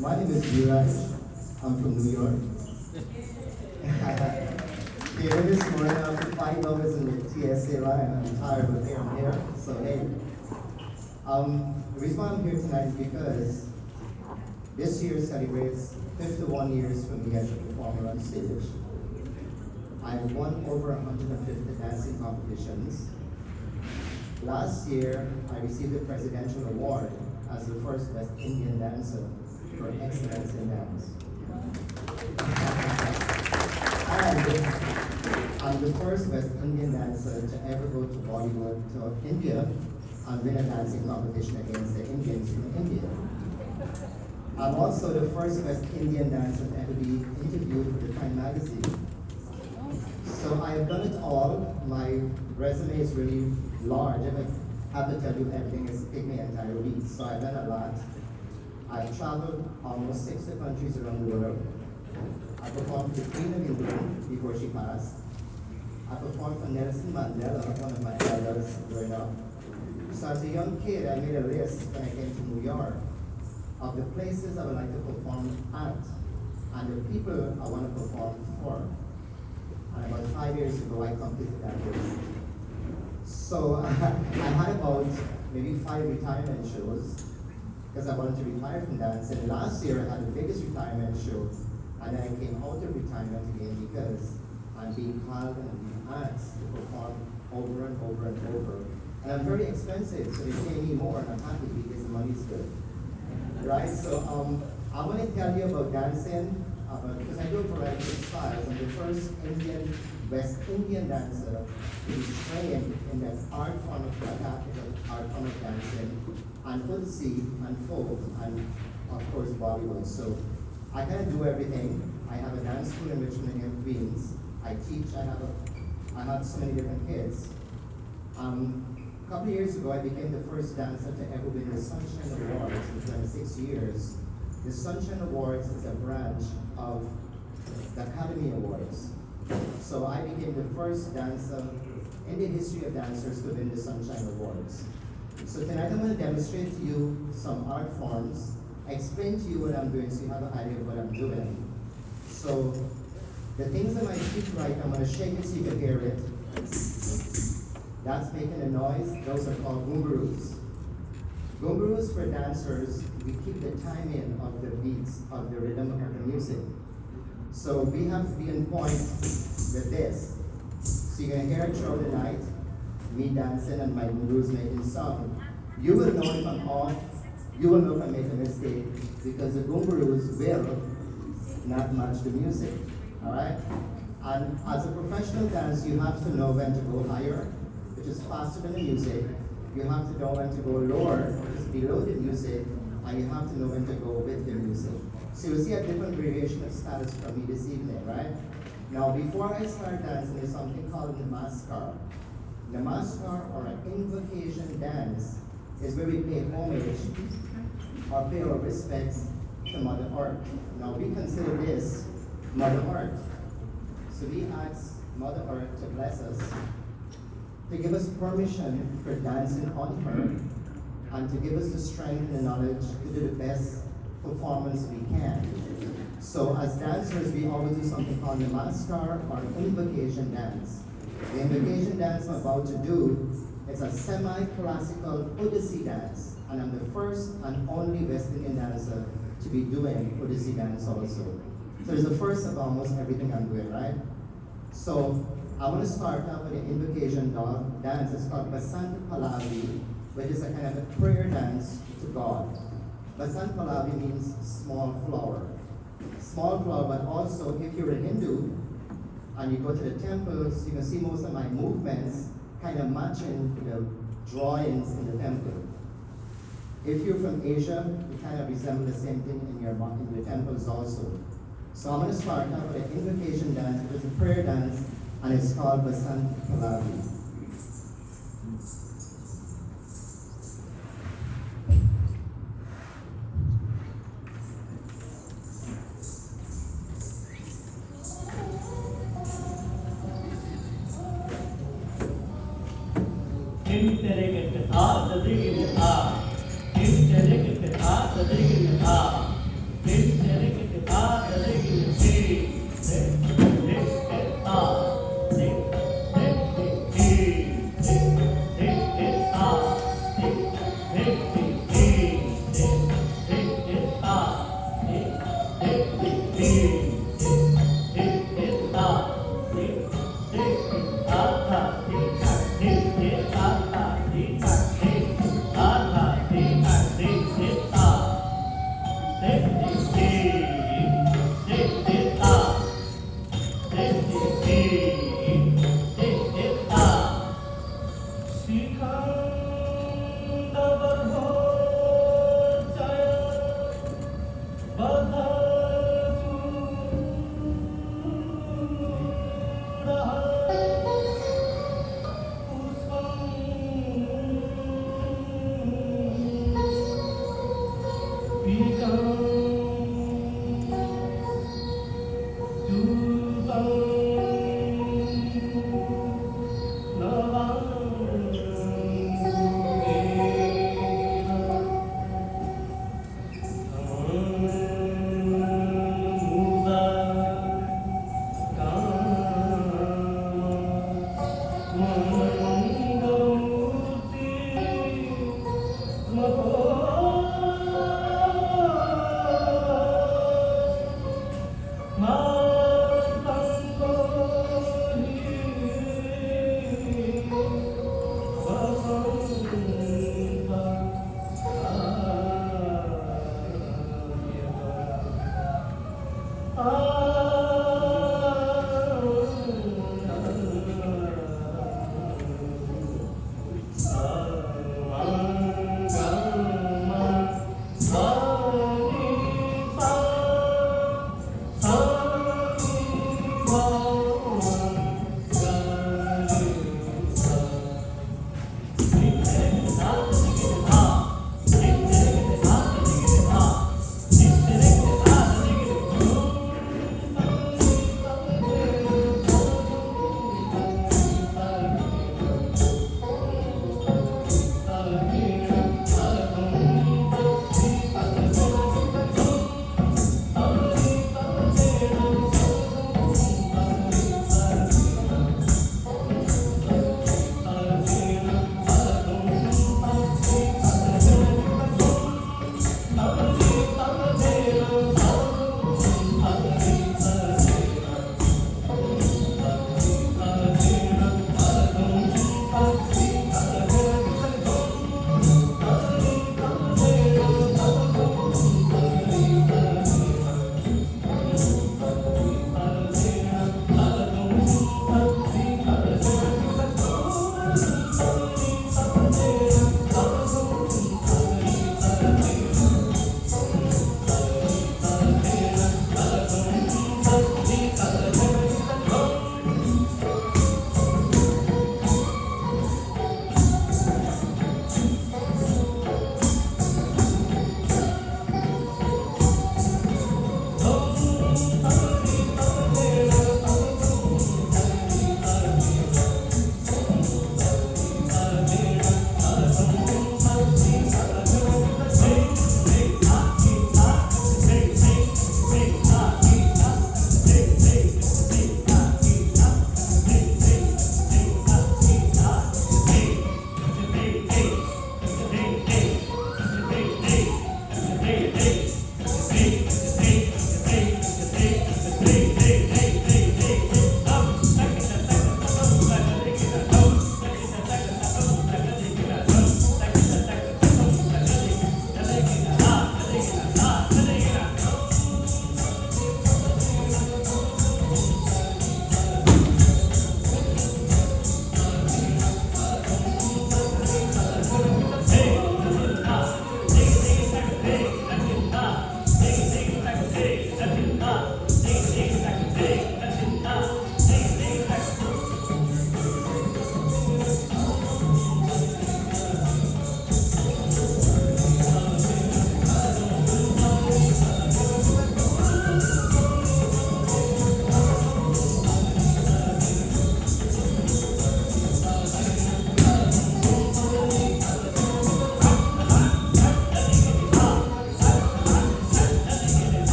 My name is Deeraj. I'm from New York. Here this morning after 5 hours in the TSA line. I'm tired, but hey, I'm here. So hey, the reason why I'm here tonight is because this year celebrates 51 years for me as a performer on stage. I've won over 150 dancing competitions. Last year, I received the Presidential Award as the first West Indian dancer for excellence in dance. And I'm the first West Indian dancer to ever go to Bollywood, to India, and win a dancing competition against the Indians in India. I'm also the first West Indian dancer to ever be interviewed for the Time magazine. So I have done it all. My resume is really large. If I have to tell you everything, it's take me an entire week. So I've done a lot. I've traveled almost 60 countries around the world. I performed for the Queen of England before she passed. I performed for Nelson Mandela, one of my elders growing up. So as a young kid, I made a list when I came to New York of the places I would like to perform at and the people I want to perform for. And about 5 years ago, I completed that list. So I had about maybe 5 retirement shows because I wanted to retire from dance. And last year, I had the biggest retirement show. And then I came out of retirement again because I'm being called and I'm being asked to perform over and over and over. And I'm very expensive, so they pay me more, and I'm happy because the money's good. Right? So I want to tell you about dancing because I do a variety of styles. I'm the first West Indian dancer to be trained in that art form of classical art form of dancing, and Odissi and folk, and of course Bollywood. So I kind of do everything. I have a dance school in Richmond in Queens. I teach. I have so many different kids. A couple of years ago, I became the first dancer to ever win the Sunshine Awards in 26 years. The Sunshine Awards is a branch of the Academy Awards. So I became the first dancer in the history of dancers to win the Sunshine Awards. So tonight I'm going to demonstrate to you some art forms, explain to you what I'm doing so you have an idea of what I'm doing. So the things on my feet right, I'm going to shake it so you can hear it. That's making a noise. Those are called boombaroos. Boombaroos for dancers, we keep the timing of the beats, of the rhythm of the music. So we have to be in point with this. So you're going to hear it throughout the night, me dancing and my boombaroos making sound. You will know if I'm off, you will know if I make a mistake, because the boombaroos will not match the music. Alright? And as a professional dancer, you have to know when to go higher, which is faster than the music. You have to know when to go lower, which is below the music, and you have to know when to go with the music. So you'll see a different variation of status from me this evening, right? Now, before I start dancing, there's something called Namaskar. Namaskar, or an invocation dance, is where we pay homage or pay our respects to Mother Earth. Now, we consider this Mother Earth. So we ask Mother Earth to bless us, to give us permission for dancing on her, and to give us the strength and the knowledge to do the best performance we can. So as dancers, we always do something called Namaskar or invocation dance. The invocation dance I'm about to do is a semi-classical Odissi dance, and I'm the first and only West Indian dancer to be doing Odissi dance also. So it's the first of almost everything I'm doing, right? So I want to start off with the invocation dance. It's called Basant Pallavi, which is a kind of a prayer dance to God. Basant Pallavi means small flower. Small flower, but also if you're a Hindu and you go to the temples, you can see most of my movements kind of matching the drawings in the temple. If you're from Asia, you kind of resemble the same thing in the temples also. So I'm going to start off with an invocation dance, which is a prayer dance, and it's called Basant Pallavi. Him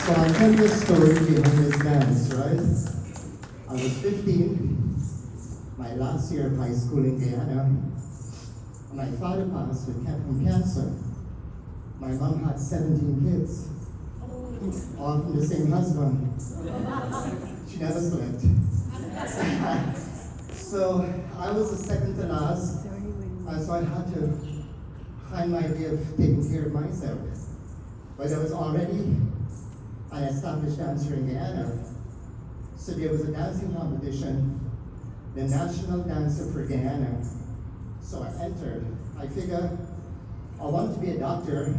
So I'll tell you a story behind this dance, right? I was 15, my last year of high school in Guyana. My father passed from cancer. My mom had 17 kids, all from the same husband. She never slept. So I was the second to last, and so I had to find my way of taking care of myself. But I was already an established dancer in Guyana. So there was a dancing competition, the National Dancer for Guyana. So I entered. I figured I want to be a doctor.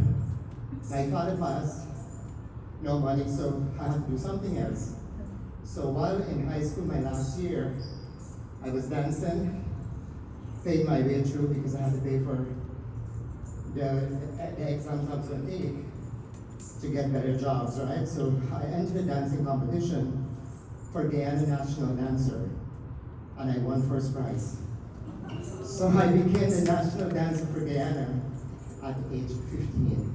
My father passed, no money, so I had to do something else. So while in high school, my last year, I was dancing, paid my way through because I had to pay for the exams I was going to take to get better jobs, right? So I entered a dancing competition for Guyana National Dancer, and I won first prize. So I became the National Dancer for Guyana at age 15.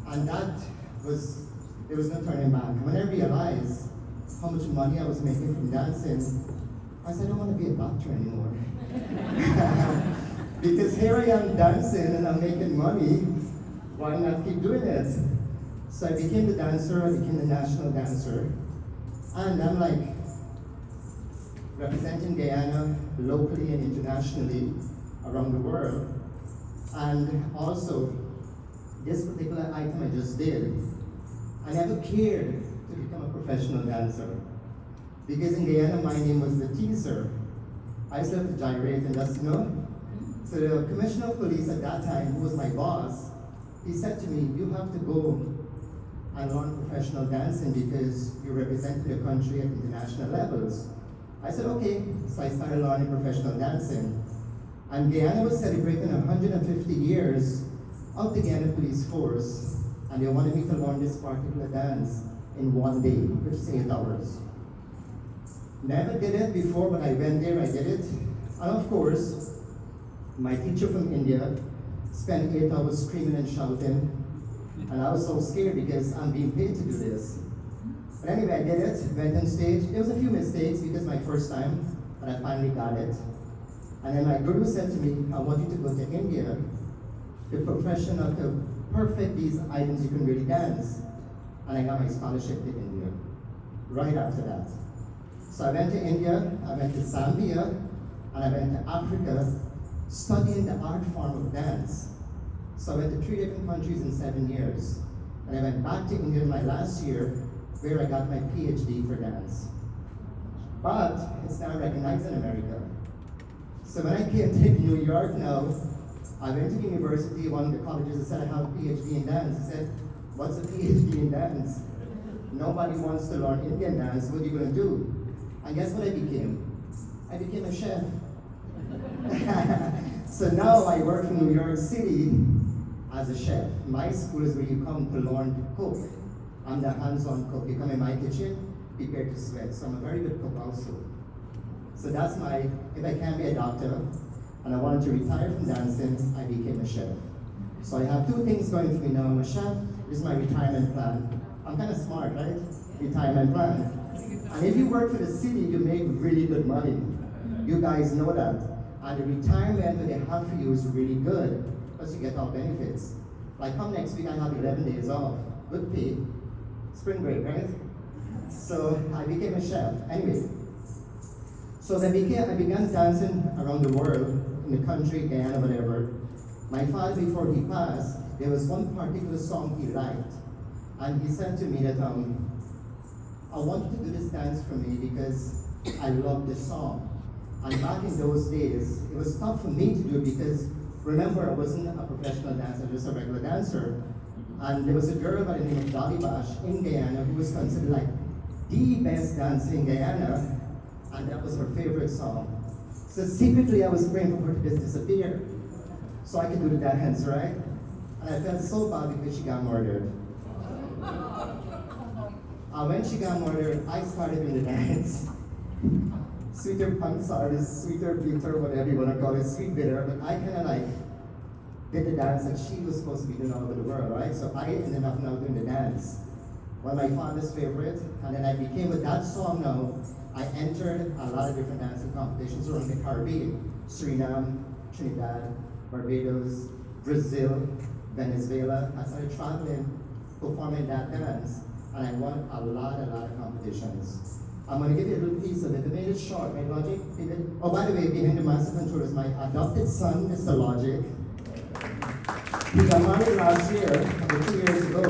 And that was, there was no turning back. When I realized how much money I was making from dancing, I said, I don't want to be a doctor anymore. Because here I am dancing and I'm making money, why not keep doing it? So I became the dancer, I became the national dancer, and I'm like representing Guyana locally and internationally around the world. And also, this particular item I just did, I never cared to become a professional dancer. Because in Guyana, my name was the teaser. I used to have to gyrate and just, So the commissioner of police at that time, who was my boss, he said to me, you have to go and learn professional dancing because you represent the country at international levels. I said, okay. So I started learning professional dancing. And Guyana was celebrating 150 years of the Guyana Police Force, and they wanted me to learn this particular dance in one day, which is 8 hours. Never did it before, but I went there, I did it. And of course, my teacher from India spent 8 hours screaming and shouting, and I was so scared because I'm being paid to do this. But anyway, I did it, went on stage. There was a few mistakes because my first time, but I finally got it. And then my guru said to me, I want you to go to India, the profession of to perfect these items you can really dance. And I got my scholarship to India, right after that. So I went to India, I went to Zambia, and I went to Africa, studying the art form of dance. So I went to 3 different countries in 7 years. And I went back to India in my last year, where I got my PhD for dance. But it's now recognized in America. So when I came to New York now, I went to university, one of the colleges, I said, I have a PhD in dance. I said, what's a PhD in dance? Nobody wants to learn Indian dance, what are you gonna do? And guess what I became? I became a chef. So now I work in New York City as a chef. My school is where you come to learn to cook. I'm the hands-on cook. You come in my kitchen, prepare to sweat. So I'm a very good cook also. So that's my, if I can't be a doctor, and I wanted to retire from dancing, I became a chef. So I have 2 things going for me now. I'm a chef, this is my retirement plan. I'm kind of smart, right? Retirement plan. And if you work for the city, you make really good money. You guys know that. And the retirement that they have for you is really good, because you get all benefits. Like come next week, I have 11 days off, good pay, spring break, right? So I became a chef. Anyway, so I began dancing around the world, in the country, Guyana, whatever. My father, before he passed, there was one particular song he liked. And he said to me that, I want you to do this dance for me because I love this song. And back in those days, it was tough for me to do because, remember, I wasn't a professional dancer, just a regular dancer. And there was a girl by the name of Dolly Bash in Guyana who was considered like the best dancer in Guyana, and that was her favorite song. So secretly I was praying for her to just disappear so I could do the dance, right? And I felt so bad because she got murdered. When she got murdered, I started in the dance. Sweeter punks artist, sweeter bitter, whatever you want to call it, sweet bitter, but I kind of like did the dance that she was supposed to be doing all over the world, right? So I ended up now doing the dance. One of my father's favorite, and then I became, with that song now, I entered a lot of different dancing competitions around the Caribbean, Suriname, Trinidad, Barbados, Brazil, Venezuela. I started traveling, performing that dance, and I won a lot of competitions. I'm going to give you a little piece of it. I made it short, right, Logic? Oh, by the way, behind the master control is my adopted son, Mr. Logic. We got married last year, or 2 years ago,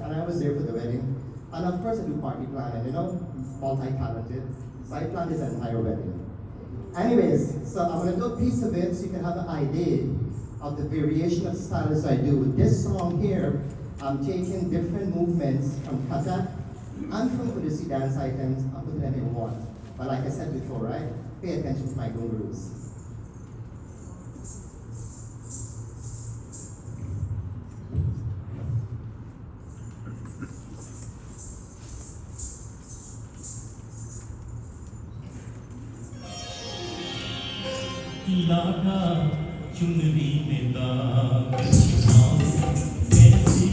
and I was there for the wedding. And of course, I do party planning, you know, multi-talented. So I planned this entire wedding. Anyways, so I'm going to do a piece of it so you can have an idea of the variation of styles I do. With this song here, I'm taking different movements from kata and from Kudisi dance items and putting them in one. But like I said before, right? Pay attention to my gurus. लागा चुनरी में दाग छिपाऊं कैसे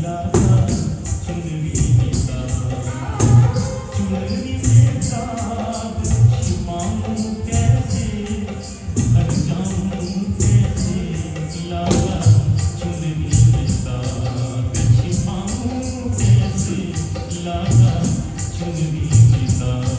लागा चुनरी में दाग चुनरी में दाग छिपाऊं कैसे हट जाऊं कैसे लागा चुनरी में दाग छिपाऊं कैसे लागा चुनरी में दाग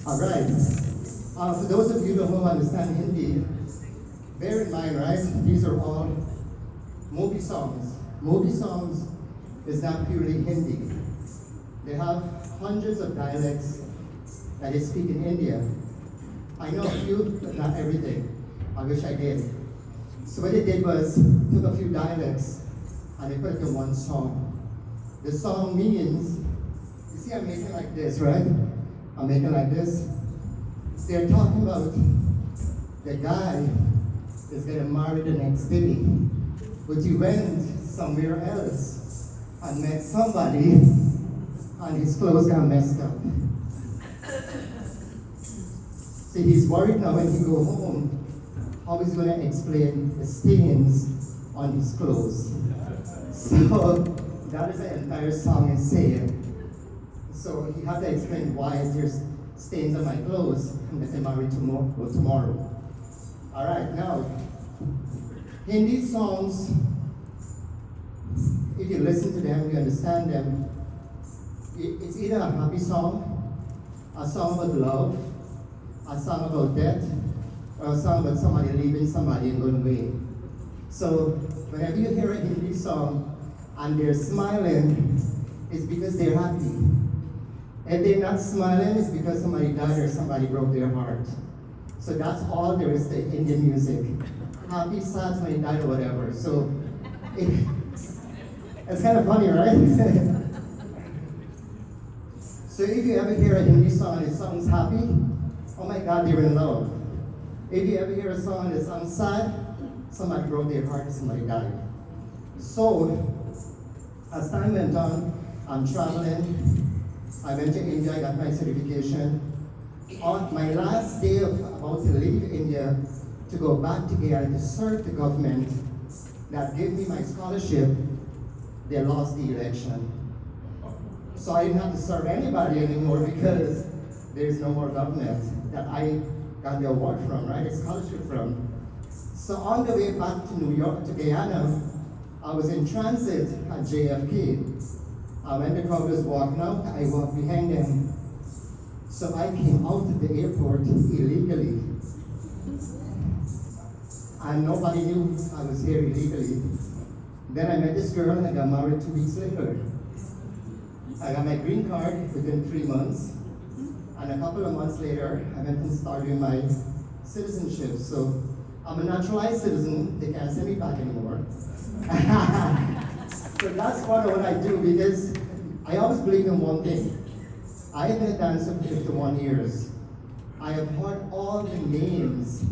All right. For those of you who understand Hindi, bear in mind, right? These are all movie songs. Movie songs is not purely Hindi. They have hundreds of dialects that they speak in India. I know a few, but not everything. I wish I did. So what they did was took a few dialects and they put it in one song. The song means, you see I'm making like this, right? I'm making like this. They're talking about the guy is getting married the next day, but he went somewhere else and met somebody, and his clothes got messed up. See, he's worried now when he go home, how he's going to explain the stains on his clothes. So that is the entire song is saying. So he had to explain why there's stains on my clothes and get married tomorrow. All right, now, Hindi songs, if you listen to them, you understand them, it's either a happy song, a song about love, a song about death, or a song about somebody leaving somebody and going away. So whenever you hear a Hindi song and they're smiling, it's because they're happy. If they're not smiling, it's because somebody died or somebody broke their heart. So that's all there is to Indian music. Happy, sad, somebody died or whatever. So it's kind of funny, right? So if you ever hear a Hindi song and it sounds happy, oh my God, they're in love. If you ever hear a song and it sounds sad, somebody broke their heart, somebody died. So as time went on, I'm traveling. I went to India, I got my certification. On my last day of about to leave India to go back to Guyana to serve the government that gave me my scholarship, they lost the election. So I didn't have to serve anybody anymore because there's no more government that I got the award from, right? A scholarship from. So on the way back to New York, to Guyana, I was in transit at JFK. When the crowd was walking out, I walked behind them. So I came out of the airport illegally. And nobody knew I was here illegally. Then I met this girl and I got married 2 weeks later. I got my green card within 3 months. And a couple of months later, I went and started my citizenship. So I'm a naturalized citizen. They can't send me back anymore. So that's part of what I do because I always believe in one thing. I have been a dancer for 51 years. I have heard all the names.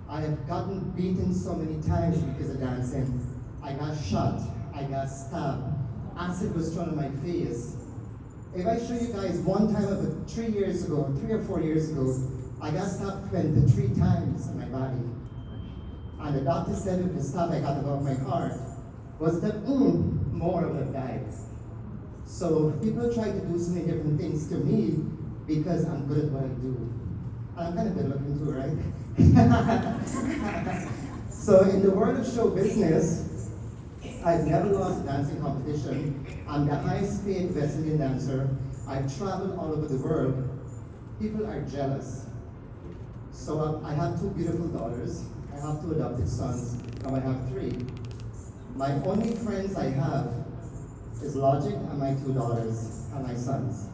I have gotten beaten so many times because of dancing. I got shot. I got stabbed. Acid was thrown in my face. If I show you guys one time about 3 years ago, 3 or 4 years ago, I got stabbed 23 times in my body. And the doctor said with the stab I got above my heart was that more would have died. So people try to do so many different things to me because I'm good at what I do. And I'm kind of good looking too, right? So in the world of show business, I've never lost a dancing competition. I'm the highest paid West Indian dancer. I've traveled all over the world. People are jealous. So I have 2 beautiful daughters. I have 2 adopted sons. Now I have 3. My only friends I have is Logic and my 2 daughters and my sons.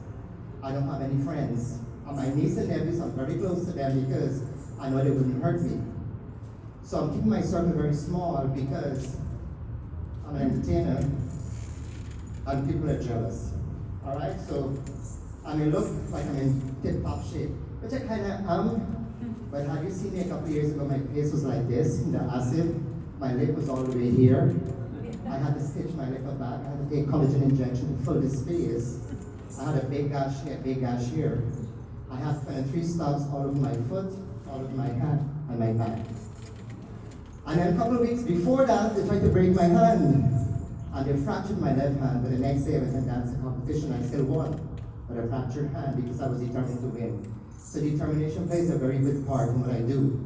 I don't have any friends. And my niece and nephews, I'm very close to them because I know they wouldn't hurt me. So I'm keeping my circle very small because I'm an entertainer and people are jealous. All right, so I may look like I'm in tip-top shape, which I kind of am. But have you seen me a couple years ago? My face was like this in the acid. My lip was all the way here. I had to stitch my lip back. I had to take collagen injection to fill this space. I had a big gash here. I have 23 stabs all over my foot, all over my hand, and my back. And then a couple of weeks before that, they tried to break my hand. And they fractured my left hand, but the next day I went and danced a competition. I still won, but a fractured hand because I was determined to win. So determination plays a very good part in what I do.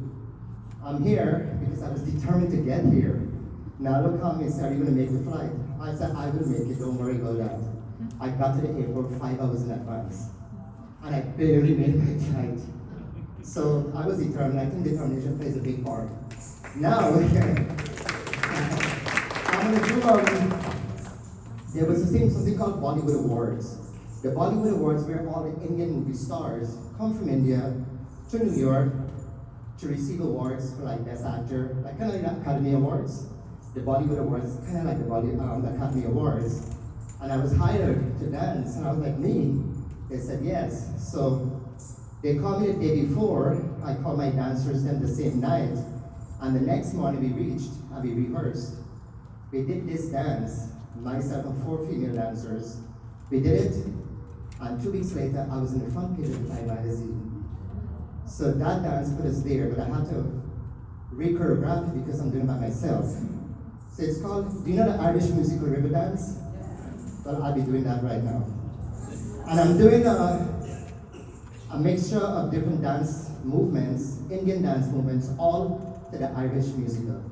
I'm here because I was determined to get here. Now look how many said, are you going to make the flight? I said, I will make it, don't worry about that. I got to the airport 5 hours in advance. And I barely made my flight. So I was determined. I think determination plays a big part. Now, I'm going to do, there was something called Bollywood Awards. The Bollywood Awards where all the Indian movie stars come from India to New York to receive awards for like Best Actor, like kind of like the Academy Awards. The Bollywood Awards, kind of like the Academy Awards. And I was hired to dance, and I was like, me? They said yes. So They called me the day before, I called my dancers then the same night, and the next morning we reached and we rehearsed. We did this dance, myself and 4 female dancers. We did it, and 2 weeks later I was in the front page of the Time magazine. So that dance put us there, but I had to re-choreograph it because I'm doing it by myself. So it's called, do you know the Irish musical river dance? Well, I'll be doing that right now. And I'm doing a mixture of different dance movements, Indian dance movements, all to the Irish musical.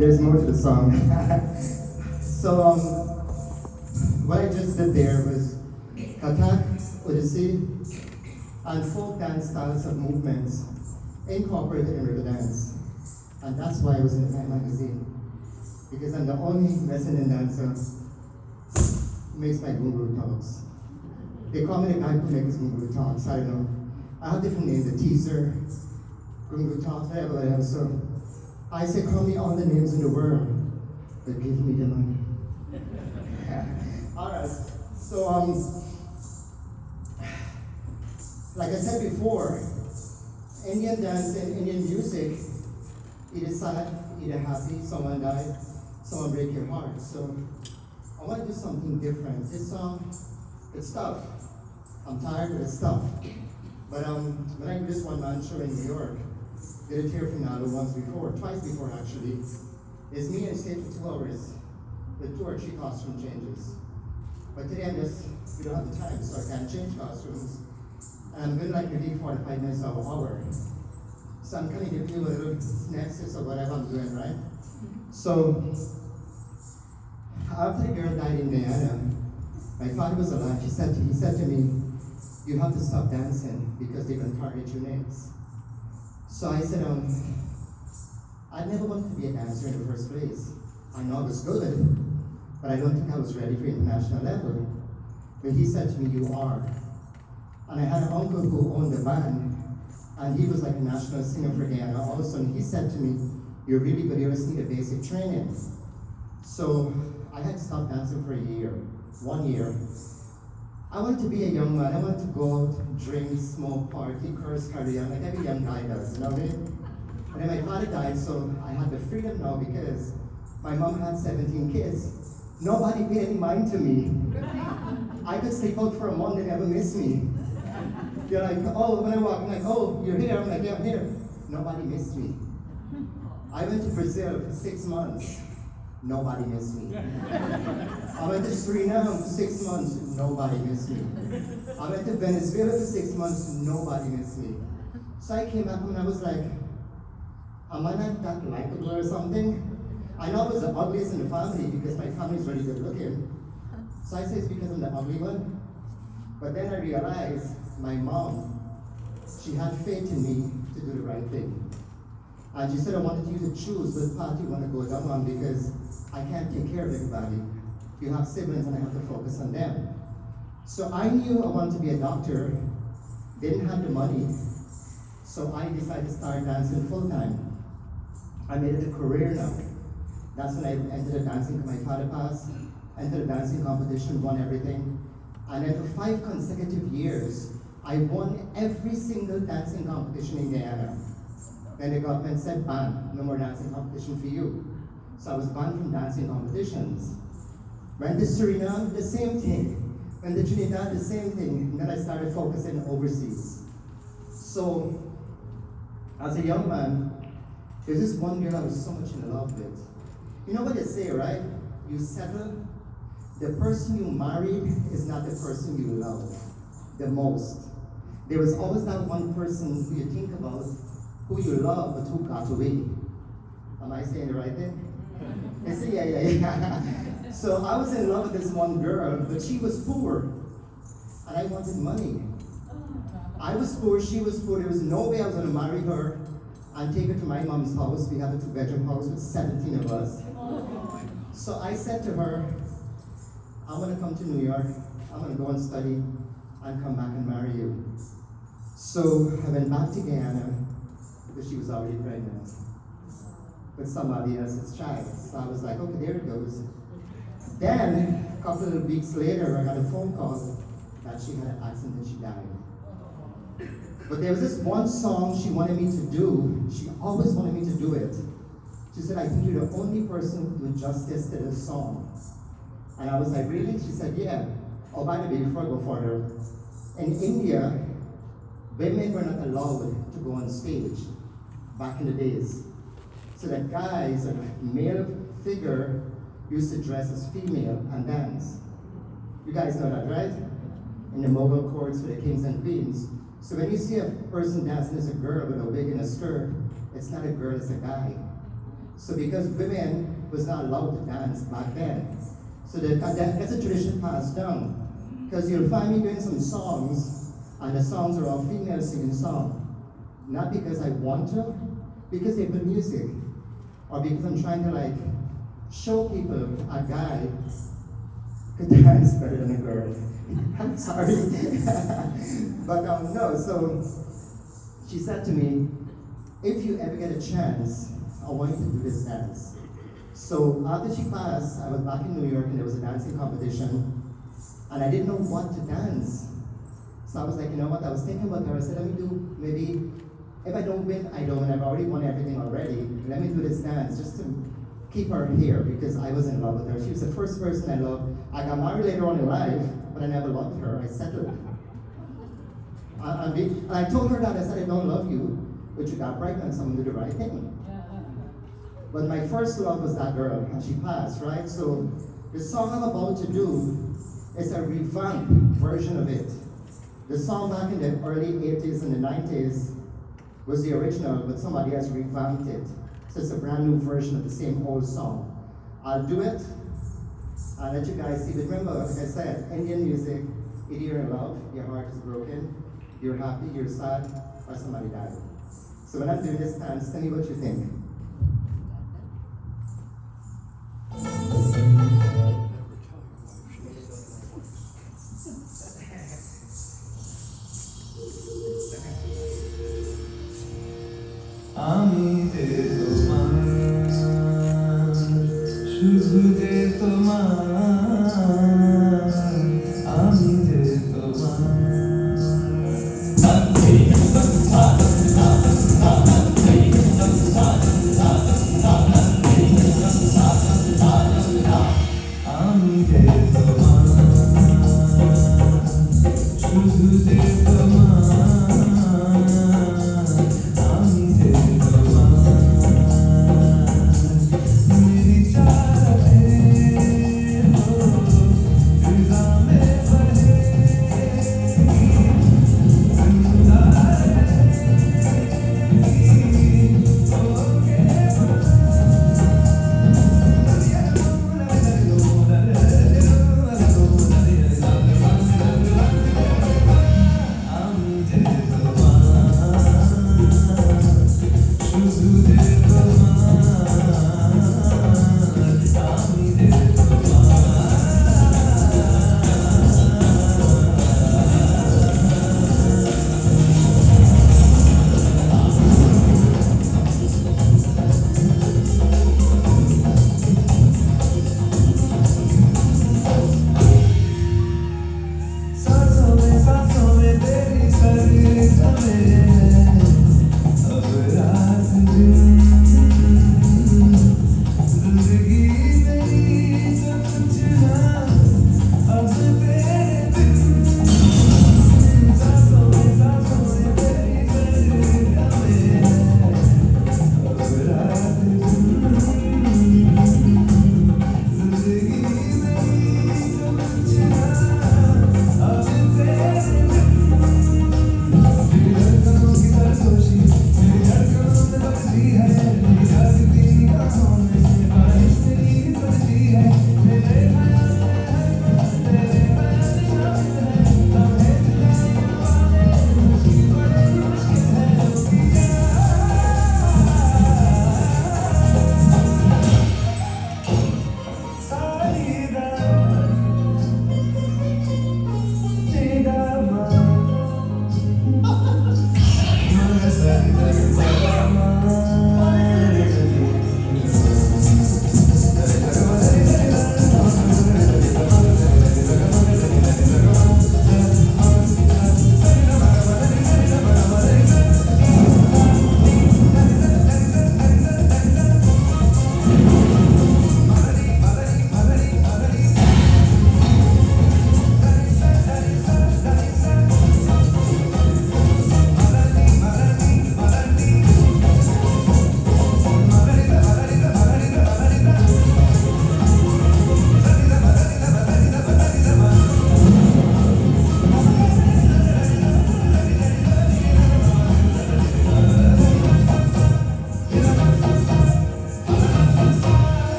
There's more to the song. So, what I just did there was Kathak, Odissi, and folk dance styles of movements incorporated in river dance. And that's why I was in the Time magazine. Because I'm the only West Indian dancer who makes my guru talks. They call me the guy who makes guru talks. I don't know. I have different names, the teaser, guru talks, whatever. So I say, call me all the names in the world, but give me the money. All right. So, like I said before, Indian dance and Indian music, either sad, either happy, someone died, someone break your heart. So I want to do something different. This song, it's tough. I'm tired, but it's tough. But when I did this one-man show in New York, did a tear finale twice before actually. It's me on stage for 2 hours with 2 or 3 costume changes. But today we don't have the time, so I can't change costumes. And I'm going like maybe 45 minutes or an hour. So I'm kind of giving you a little synopsis of whatever I'm doing, right? So, after the girl died in Guyana, my father was alive. He said to me, you have to stop dancing because they're going to target you next. So I said, I never wanted to be a dancer in the first place. I know I was good, but I don't think I was ready for international level. But he said to me, you are. And I had an uncle who owned a band, and he was like a national singer for Guyana also, and he said to me, you're really good, you just need a basic training. So I had to stop dancing for 1 year. I wanted to be a young man, I wanted to go out, drink, smoke, party, curse, carry on, like every young guy does, you know what I mean? And then my father died, so I had the freedom now because my mom had 17 kids. Nobody paid any mind to me. I could sleep out for a month, they never miss me. They're like, oh, when I walk, I'm like, oh, you're here? I'm like, yeah, I'm here. Nobody missed me. I went to Brazil for 6 months. Nobody missed me. I went to Suriname for 6 months. Nobody missed me. I went to Venezuela for 6 months. Nobody missed me. So I came back and I was like, am I not that likable or something? I know I was the ugliest in the family because my family's really good looking. So I say it's because I'm the ugly one. But then I realized my mom, she had faith in me to do the right thing. And she said I wanted you to choose which path you want to go down on because I can't take care of everybody. You have siblings and I have to focus on them. So I knew I wanted to be a doctor, didn't have the money, so I decided to start dancing full time. I made it a career now. That's when I entered the dancing, my father passed, entered the dancing competition, won everything. And then for 5 consecutive years, I won every single dancing competition in Guyana. Then the government said, ban, no more dancing competition for you. So I was banned from dancing competitions. Went to Suriname, the same thing. Went to Trinidad, the same thing. And then I started focusing overseas. So, as a young man, there's this one girl I was so much in love with. You know what they say, right? You settle. The person you married is not the person you love the most. There was always that one person who you think about, who you love, but who got away. Am I saying the right thing? They say, yeah. So I was in love with this one girl, but she was poor, and I wanted money. I was poor, she was poor. There was no way I was going to marry her and take her to my mom's house. We have a 2-bedroom house with 17 of us. So I said to her, I'm going to come to New York, I'm going to go and study, and come back and marry you. So I went back to Guyana, because she was already pregnant with somebody else's child. So I was like, okay, there it goes. Then, a couple of weeks later, I got a phone call that she had an accident and she died. But there was this one song she wanted me to do. She always wanted me to do it. She said, I think you're the only person who do justice to this song. And I was like, really? She said, yeah. Oh, by the way, before I go further, in India, women were not allowed to go on stage back in the days. So that guys, a male figure, used to dress as female and dance. You guys know that, right? In the Mughal courts for the kings and queens. So when you see a person dancing as a girl with a wig and a skirt, it's not a girl, it's a guy. So So because women was not allowed to dance back then, so that's a tradition passed down. Because you'll find me doing some songs, and the songs are all female singing songs. Not because I want to, because they're good music, or because I'm trying to like show people a guy could dance better than a girl. I'm sorry. But no, so she said to me, if you ever get a chance, I want you to do this dance. So after she passed, I was back in New York and there was a dancing competition, and I didn't know what to dance. So I was like, you know what, I was thinking about her, I said, let me do, maybe, if I don't win, I don't, and I've already won everything already, let me do this dance just to keep her here, because I was in love with her. She was the first person I loved. I got married later on in life, but I never loved her, I settled. And I told her that, I said, I don't love you, but you got pregnant, so I'm gonna do the right thing. But my first love was that girl, and she passed, right? So the song I'm about to do is a revamped version of it. The song back in the early 80s and the 90s was the original, but somebody has revamped it. So it's a brand new version of the same old song. I'll do it, I'll let you guys see. But remember, like I said, Indian music, either you're in love, your heart is broken, you're happy, you're sad, or somebody died. So when I'm doing this dance, tell me what you think. আমি যে তোমার শুধু যে তোমার আমি যে তোমার আমি যে তোমার শুধু যে তোমার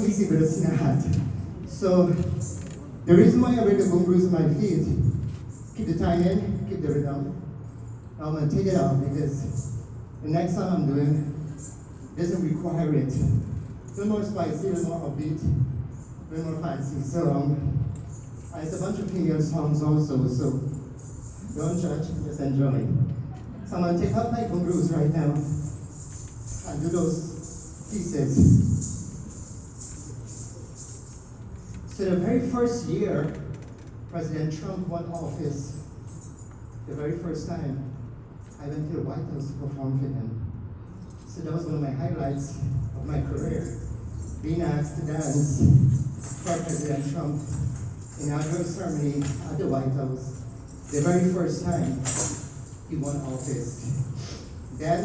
easy, but it's not. So the reason why I wear the boom grooves on my feet, keep the time in, keep the rhythm. Now I'm gonna take it out because the next song I'm doing doesn't require it. A little more spicy, a little more upbeat, a little more fancy. So it's a bunch of female songs also, so don't judge, just enjoy. So I'm gonna take out my boom grooves right now and do those pieces. So the very first year President Trump won office, the very first time I went to the White House to perform for him. So that was one of my highlights of my career, being asked to dance for President Trump in our ceremony at the White House, the very first time he won office. Then,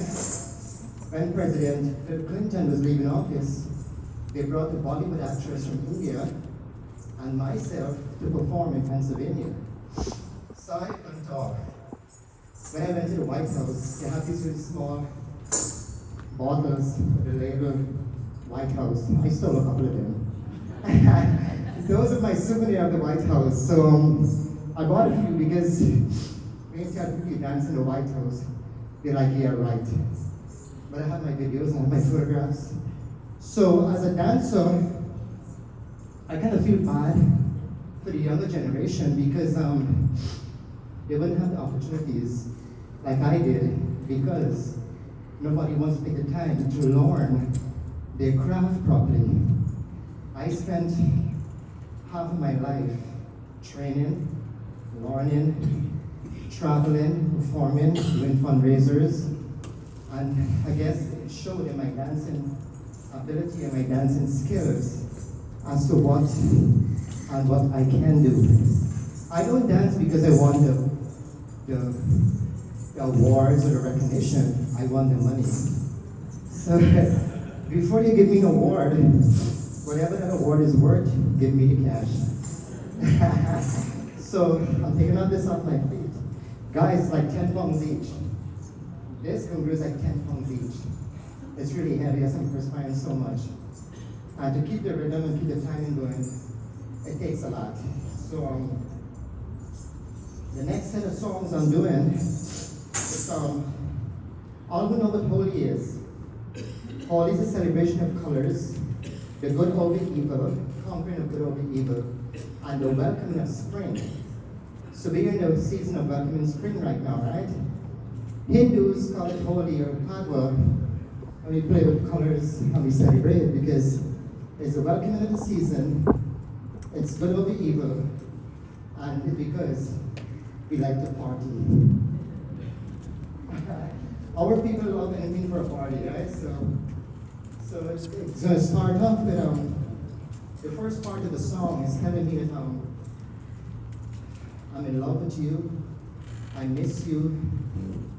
when President Bill Clinton was leaving office, they brought a Bollywood actress from India and myself to perform in Pennsylvania. So I couldn't talk. When I went to the White House, they have these really small bottles with the label White House. I stole a couple of them. Those are my souvenir of the White House. So I bought a few because when you tell people you dance in the White House, they're like, yeah, right. But I have my videos and I have my photographs. So as a dancer, I kind of feel bad for the younger generation because they wouldn't have the opportunities like I did because nobody wants to take the time to learn their craft properly. I spent half of my life training, learning, traveling, performing, doing fundraisers, and I guess it showed in my dancing ability and my dancing skills as to what and what I can do. I don't dance because I want the awards or the recognition. I want the money. So before you give me an award, whatever that award is worth, give me the cash. So I'm taking out this off my feet. Guys, like 10 pounds each. This guru is like 10 pounds each. It's really heavy, I'm perspiring so much. And to keep the rhythm and keep the timing going, it takes a lot. So the next set of songs I'm doing is all who know what Holi is. Holi is a celebration of colors, the good over evil, conquering of good over evil, and the welcoming of spring. So we're in the season of welcoming spring right now, right? Hindus call it Holi or Padwa, and we play with colors and we celebrate because it's the welcoming of the season, it's good over evil, and because we like to party. Our people love anything for a party, right? So it's going to start off with the first part of the song is telling me that I'm in love with you, I miss you.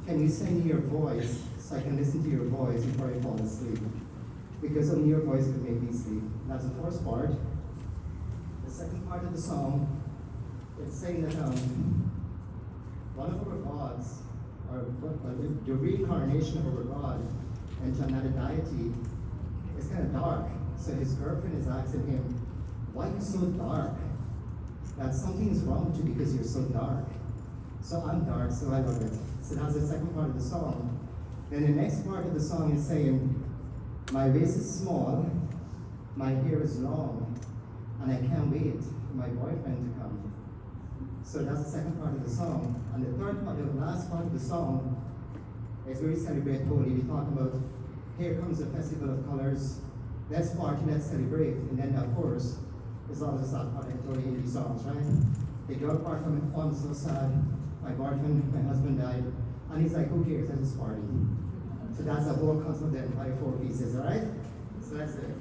Can you send me your voice so I can listen to your voice before I fall asleep? Because only your voice can make me sleep. That's the first part. The second part of the song, it's saying that one of our gods, or the reincarnation of our God into another deity, is kind of dark. So his girlfriend is asking him, why are you so dark? That something's wrong with you because you're so dark. So I'm dark, so I love it. So that's the second part of the song. Then the next part of the song is saying, my waist is small, my hair is long, and I can't wait for my boyfriend to come. So that's the second part of the song. And the third part, the last part of the song, is where we celebrate Holi. We talk about, here comes the festival of colors, let's party, let's celebrate. And then of course, there's all the sad part of Hindi songs, right? The girl part coming, oh, I'm so sad, my boyfriend, my husband died. And he's like, who cares, let's just party. So that's the whole concept of the entire 4 pieces, all right? So that's it.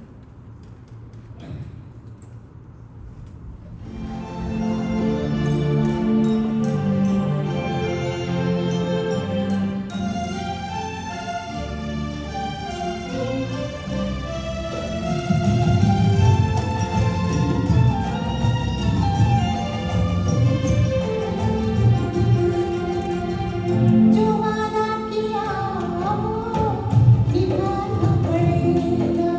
जो वादा किया वो निभाना पड़ेगा।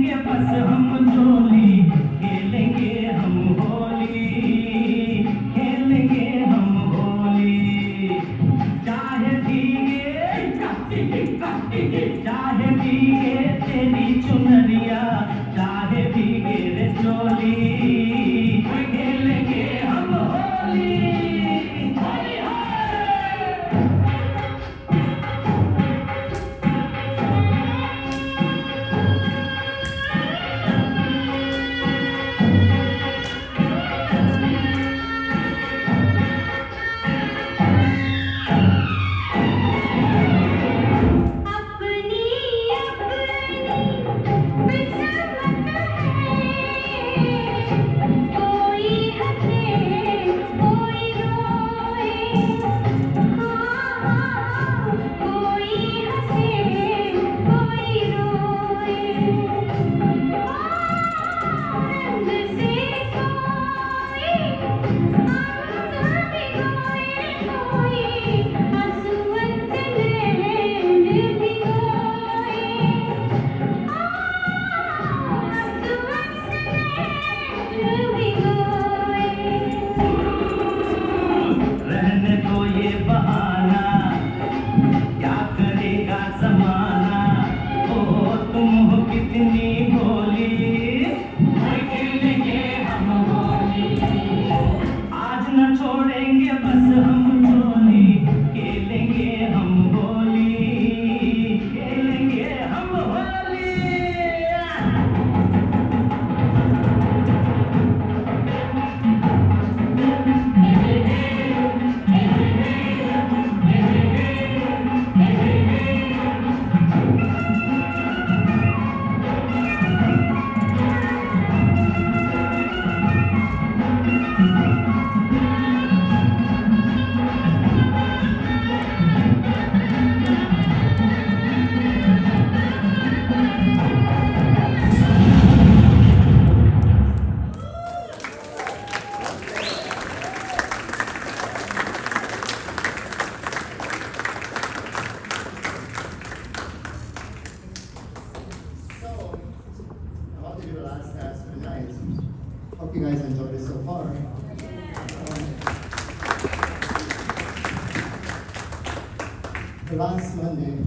छोड़ेंगे बस हम जोली खेलेंगे हम होली खेलेंगे हम होली चाहे भीगे तेरी चुनरिया चाहे भीगे रे चोली खेलेंगे हम होली होली रहने दो ये बहाना क्या करेगा जमाना ओ तुम हो कितनी भोली खेलेंगे हम होली आज न छोड़ेंगे बस हम होली खेलेंगे हम होली खेलेंगे हम Holi So, I want to do the last dance for the night. Hope you guys enjoyed it so far. The last Monday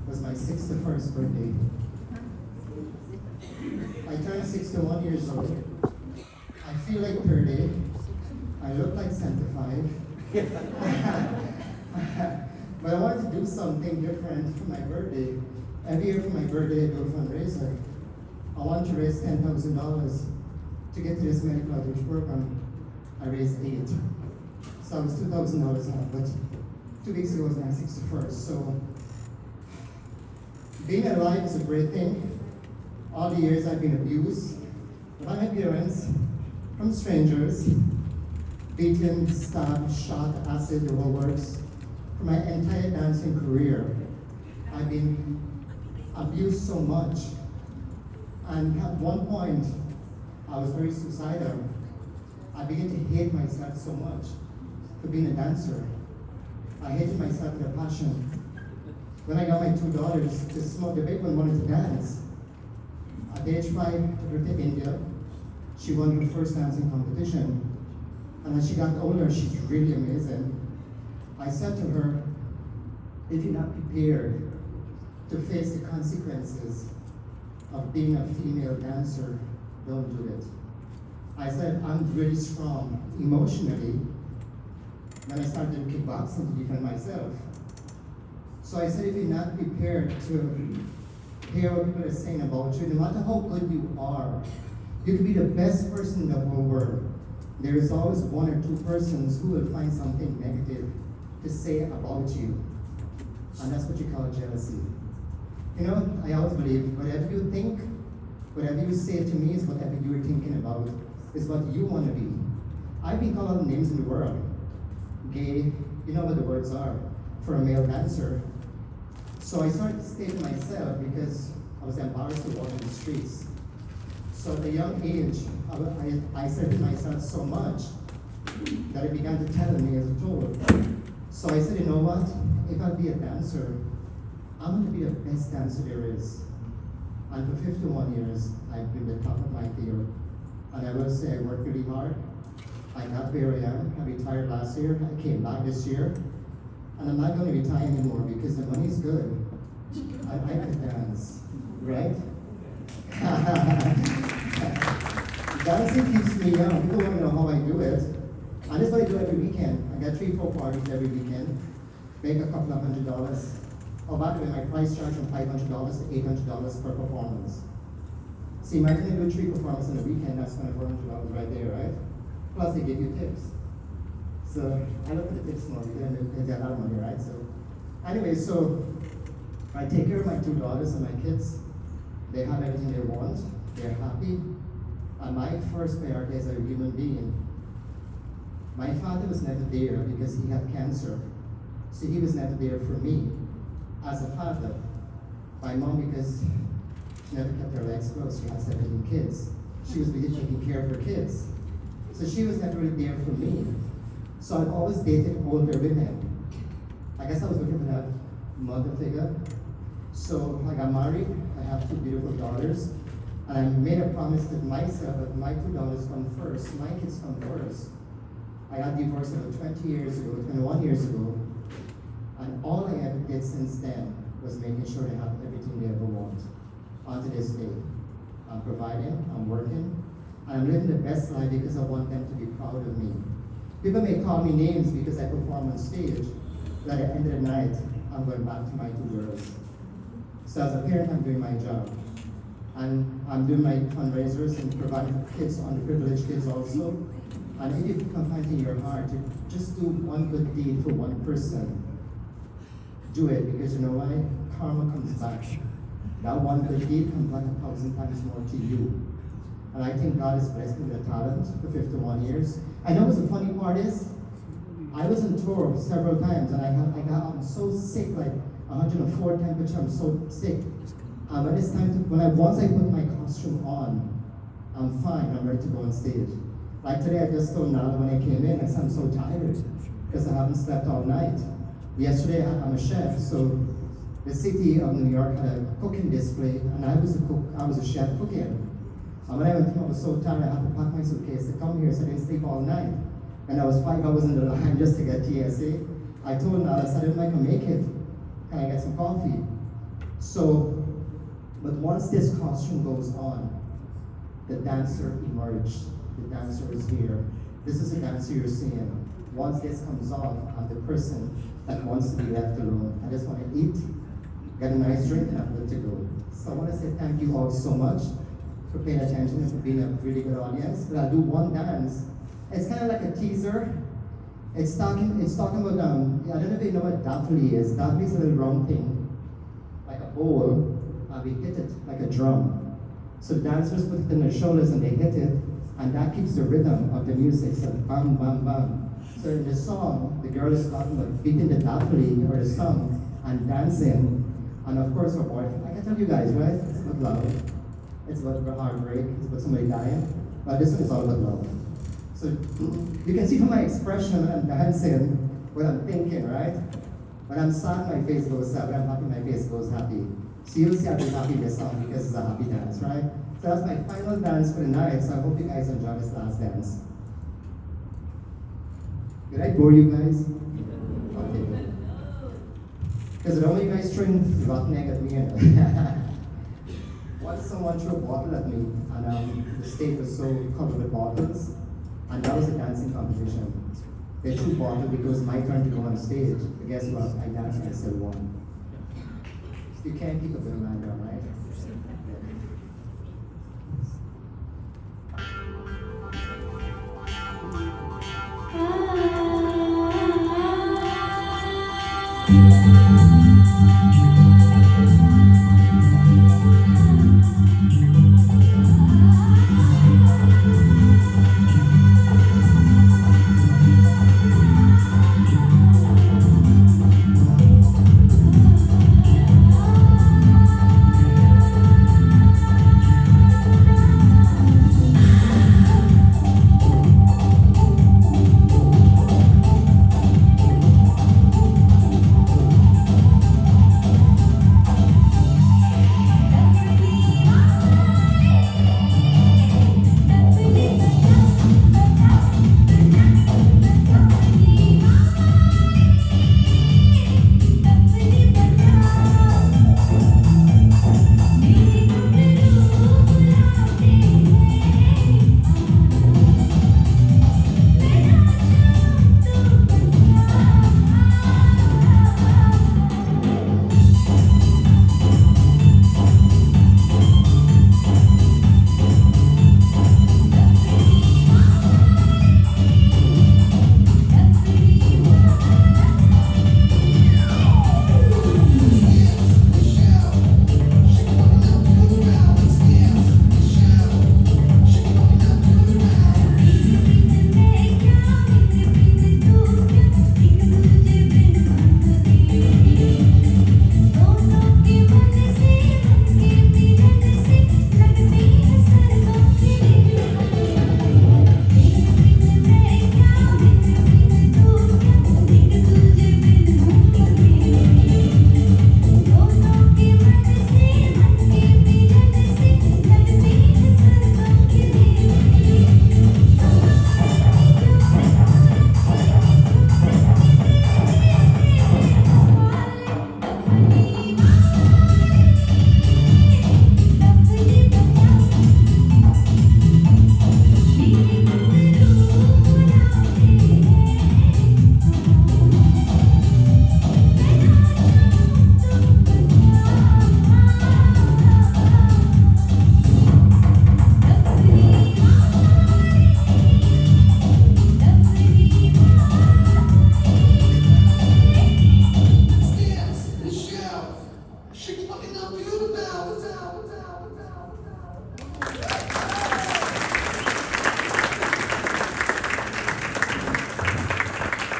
was my 61st birthday. I turned 61 years old. I feel like 30. I look like 75. But I wanted to do something different for my birthday. Every year for my birthday, I do a fundraiser. I want to raise $10,000 to get to this medical outreach program. I raised $8. So I was $2,000 out, but 2 weeks ago was my 61st. So being alive is a great thing. All the years I've been abused by my parents, from strangers, beaten, stabbed, shot, acid, the whole works. For my entire dancing career, I've been abused so much. And at one point, I was very suicidal. I began to hate myself so much for being a dancer. I hated myself with a passion. When I got my 2 daughters to smoke, the big one wanted to dance. At age 5, I took her to India. She won her first dancing competition. And as she got older, she's really amazing. I said to her, if you're not prepared to face the consequences of being a female dancer, don't do it. I said, I'm really strong emotionally. Then I started doing kickboxing to defend myself. So I said, if you're not prepared to hear what people are saying about you, no matter how good you are, you could be the best person in the whole world. There is always 1 or 2 persons who will find something negative to say about you. And that's what you call jealousy. You know, I always believe whatever you think, whatever you say to me is whatever you're thinking about, is what you want to be. I've been called all names in the world. Gay, you know what the words are for a male dancer. So I started to stay to myself because I was embarrassed to walk in the streets. So at a young age, I said to myself so much that it began to tell me as a tool. So I said, you know what? If I'll be a dancer, I'm going to be the best dancer there is. And for 51 years, I've been the top of my field. And I will say I worked really hard. I got where I am. I retired last year. I came back this year. And I'm not going to retire anymore because the money's good. I could dance, right? Dancing keeps me young. People want to know how I do it. And that's what I do every weekend. I got 3-4 parties every weekend. Make a couple of $100. Oh, by the way, my price charge from $500 to $800 per performance. See, imagine you do 3 performances in a weekend, that's $400 right there, right? Plus they give you tips. So I look at the tips more, they get a lot of money, right? So anyway, so I take care of my 2 daughters and my kids. They have everything they want. They're happy. And my first priority as a human being, my father was never there because he had cancer. So he was never there for me as a father. My mom, because she never kept her legs closed, she had 17 kids. She was busy taking care of her kids. So she was never really there for me. So I've always dated older women. I guess I was looking for that mother figure. So I got married, I have 2 beautiful daughters, and I made a promise to myself that my 2 daughters come first, my kids come first. I got divorced about 20 years ago, 21 years ago, and all I ever did since then was making sure they have everything they ever want. On to this day, I'm providing, I'm working, and I'm living the best life because I want them to be proud of me. People may call me names because I perform on stage, but at the end of the night, I'm going back to my 2 girls. So as a parent, I'm doing my job. And I'm doing my fundraisers and providing for kids, underprivileged kids also. And if you can find in your heart to just do one good deed for one person, do it, because you know why? Karma comes back. That one good deed comes back 1,000 times more to you. And I think God has blessed me with a talent for 51 years. I know what the funny part is. I was on tour several times, and I'm so sick, like 104 temperature, I'm so sick. And when it's time to, once I put my costume on, I'm fine, I'm ready to go on stage. Like today, I just told Nala when I came in, I said I'm so tired, because I haven't slept all night. Yesterday, I'm a chef, so the city of New York had a cooking display, and I was a chef cooking. And when I went home, I was so tired, I had to pack my suitcase to come here, so I didn't sleep all night. And I was 5 hours in the line just to get TSA. I told Nala, I said, if I can make it, can I get some coffee? So, but once this costume goes on, the dancer emerged. The dancer is here. This is the dancer you're seeing. Once this comes off, I'm the person that wants to be left alone. I just want to eat, get a nice drink, and I'm good to go. So I want to say thank you all so much for paying attention and for being a really good audience. But I'll do one dance. It's kind of like a teaser. It's talking about, I don't know if you know what daffodil is. Daffodil is a little round thing, like a bowl, and we hit it like a drum. So the dancers put it in their shoulders and they hit it, and that keeps the rhythm of the music, so bam, bam, bam. So in the song, the girl is talking about beating the daffodil or the song and dancing. And of course her boyfriend, I can tell you guys, right? It's about love. It's about heartbreak, it's about somebody dying. But this one is all about love. So you can see from my expression when I'm dancing what I'm thinking, right? When I'm sad, my face goes sad. When I'm happy, my face goes happy. So you'll see I'll be happy in this song because it's a happy dance, right? So that's my final dance for the night, so I hope you guys enjoy this last dance. Did I bore you guys? Okay. Because I don't want you guys throwing rotten egg at me. Once someone threw a bottle at me, and the stage was so covered with bottles, and that was a dancing competition. They threw bottles because it was my turn to go on stage. But guess what? I danced and I still won. You can't keep a good man down, right?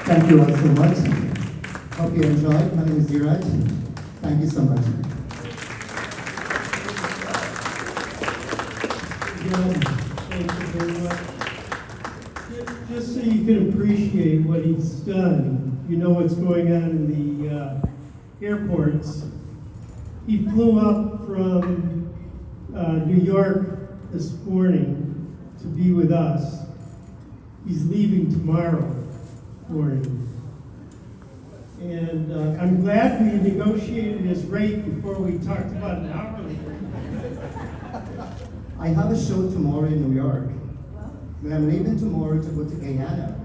Thank you all so much. Hope you enjoyed. My name is Deeraj. Thank you so much. John, thank you very much. Just so you can appreciate what he's done, you know what's going on in the airports. He flew up from New York this morning to be with us. He's leaving tomorrow morning. And I'm glad we negotiated his rate before we talked about an hourly rate. I have a show tomorrow in New York. And I'm leaving tomorrow to go to Guyana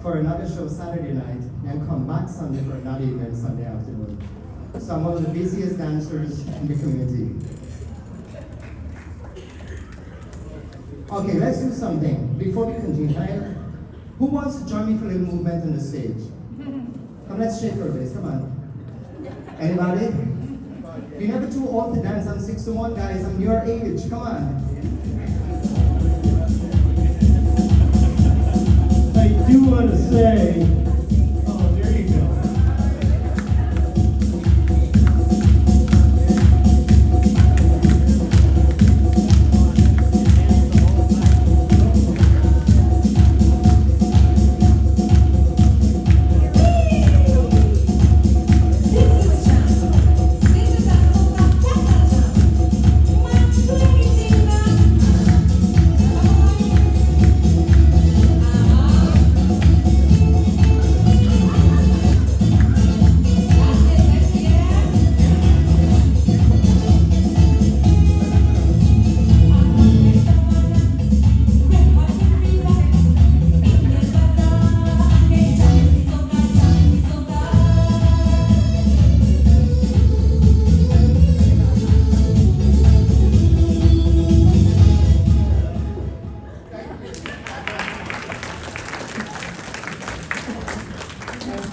for another show Saturday night and come back Sunday for another event Sunday afternoon. So I'm one of the busiest dancers in the community. Okay, let's do something. Before we continue, who wants to join me for a little movement on the stage? Come, let's shake our waist, come on. Anybody? You're never too old to dance. I'm 6 to 1, guys. I'm your age, come on. I do want to say, oh, there you go.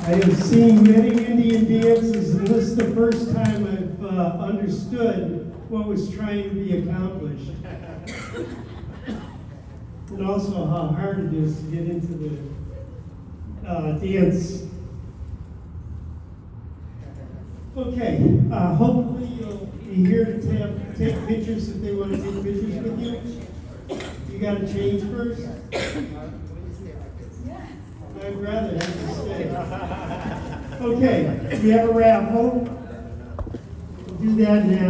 I have seen many Indian dances, and this is the first time I've understood what was trying to be accomplished. And also how hard it is to get into the dance. Okay, hopefully you'll be here to take pictures if they want to take pictures with you. You got to change first? I'd rather have to stay. Okay, we have a raffle. We'll do that now.